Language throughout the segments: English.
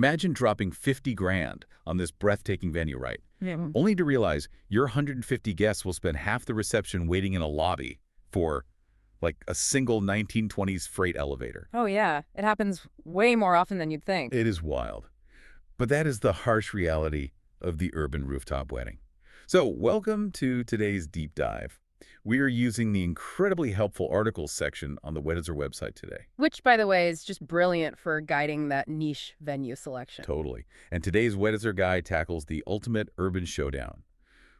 Imagine dropping 50 grand on this breathtaking venue, right? Yeah. Only to realize your 150 guests will spend half the reception waiting in a lobby for, like, a single 1920s freight elevator. Oh, yeah. It happens way more often than you'd think. It is wild. But that is the harsh reality of the urban rooftop wedding. So welcome to today's deep dive. We are using the incredibly helpful articles section on the Weddizer website today. Which, by the way, is just brilliant for guiding that niche venue selection. Totally. And today's Weddizer guide tackles the ultimate urban showdown.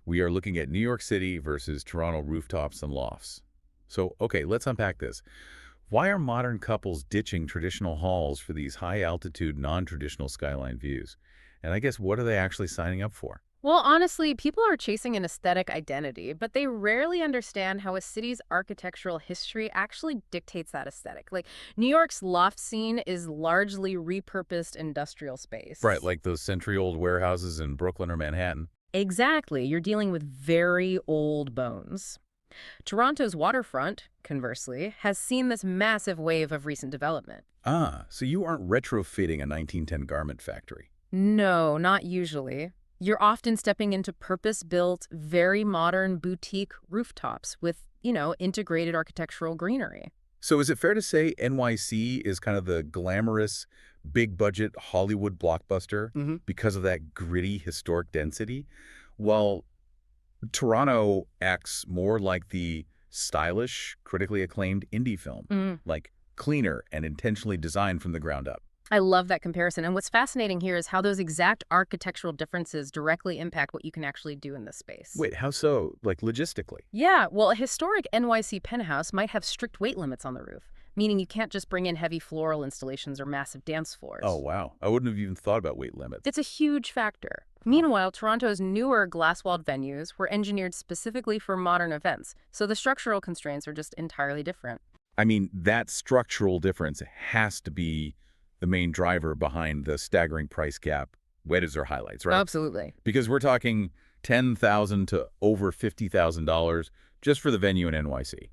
We are looking at New York City versus Toronto rooftops and lofts. So, okay, let's unpack this. Why are modern couples ditching traditional halls for these high-altitude, non-traditional skyline views? And I guess, what are they actually signing up for? Well, honestly, people are chasing an aesthetic identity, but they rarely understand how a city's architectural history actually dictates that aesthetic. Like, New York's loft scene is largely repurposed industrial space. Right, like those century-old warehouses in Brooklyn or Manhattan. Exactly. You're dealing with very old bones. Toronto's waterfront, conversely, has seen this massive wave of recent development. Ah, so you aren't retrofitting a 1910 garment factory. No, not usually. You're often stepping into purpose-built, very modern boutique rooftops with, integrated architectural greenery. So is it fair to say NYC is kind of the glamorous, big-budget Hollywood blockbuster because of that gritty, historic density, while Toronto acts more like the stylish, critically acclaimed indie film, like cleaner and intentionally designed from the ground up? I love that comparison. And what's fascinating here is how those exact architectural differences directly impact what you can actually do in this space. Wait, how so? Like logistically? Yeah, well, a historic NYC penthouse might have strict weight limits on the roof, meaning you can't just bring in heavy floral installations or massive dance floors. Oh, wow. I wouldn't have even thought about weight limits. It's a huge factor. Meanwhile, Toronto's newer glass-walled venues were engineered specifically for modern events, so the structural constraints are just entirely different. I mean, that structural difference has to be the main driver behind the staggering price gap Weddizer highlights, right? Absolutely. Because we're talking $10,000 to over $50,000 just for the venue in NYC,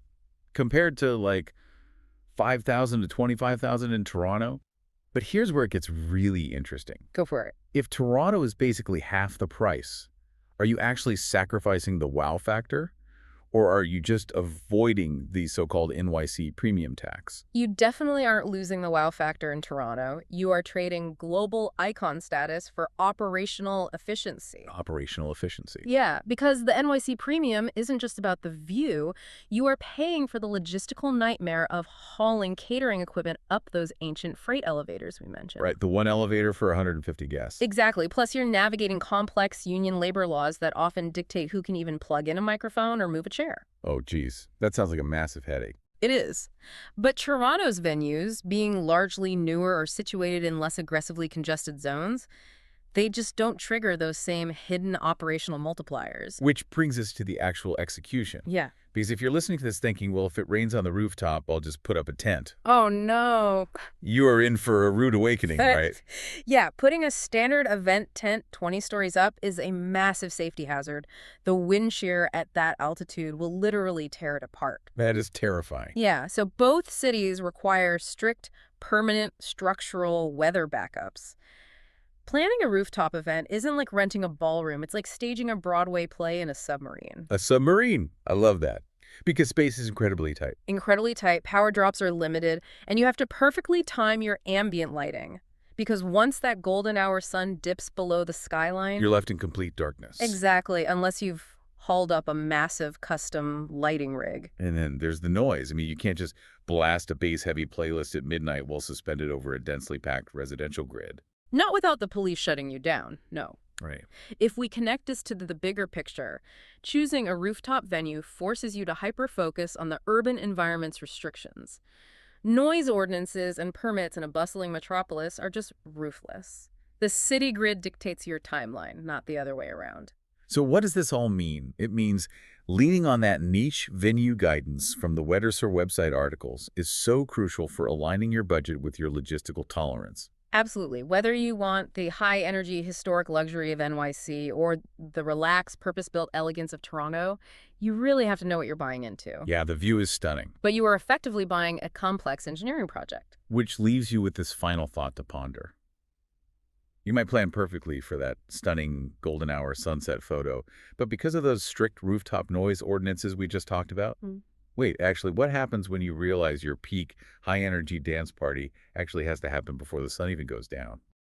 compared to like $5,000 to $25,000 in Toronto. But here's where it gets really interesting. Go for it. If Toronto is basically half the price, are you actually sacrificing the wow factor? Or are you just avoiding the so-called NYC premium tax? You definitely aren't losing the wow factor in Toronto. You are trading global icon status for operational efficiency. Operational efficiency. Yeah, because the NYC premium isn't just about the view. You are paying for the logistical nightmare of hauling catering equipment up those ancient freight elevators we mentioned. Right, the one elevator for 150 guests. Exactly. Plus, you're navigating complex union labor laws that often dictate who can even plug in a microphone or move a chair. Oh, geez. That sounds like a massive headache. It is. But Toronto's venues, being largely newer or situated in less aggressively congested zones, they just don't trigger those same hidden operational multipliers. Which brings us to the actual execution. Yeah. Because if you're listening to this thinking, well, if it rains on the rooftop, I'll just put up a tent. Oh, no. You are in for a rude awakening, right? Yeah, putting a standard event tent 20 stories up is a massive safety hazard. The wind shear at that altitude will literally tear it apart. That is terrifying. Yeah, so both cities require strict, permanent, structural weather backups. Planning a rooftop event isn't like renting a ballroom. It's like staging a Broadway play in a submarine. A submarine. I love that. Because space is incredibly tight. Incredibly tight, power drops are limited, and you have to perfectly time your ambient lighting. Because once that golden hour sun dips below the skyline... You're left in complete darkness. Exactly, unless you've hauled up a massive custom lighting rig. And then there's the noise. I mean, you can't just blast a bass-heavy playlist at midnight while suspended over a densely packed residential grid. Not without the police shutting you down, no. Right. If we connect this to the bigger picture, choosing a rooftop venue forces you to hyper-focus on the urban environment's restrictions. Noise ordinances and permits in a bustling metropolis are just ruthless. The city grid dictates your timeline, not the other way around. So what does this all mean? It means leaning on that niche venue guidance from the Weddizer website articles is so crucial for aligning your budget with your logistical tolerance. Absolutely. Whether you want the high-energy historic luxury of NYC or the relaxed, purpose-built elegance of Toronto, you really have to know what you're buying into. Yeah, the view is stunning. But you are effectively buying a complex engineering project. Which leaves you with this final thought to ponder. You might plan perfectly for that stunning golden hour sunset photo, but because of those strict rooftop noise ordinances we just talked about, wait, actually, what happens when you realize your peak high-energy dance party actually has to happen before the sun even goes down?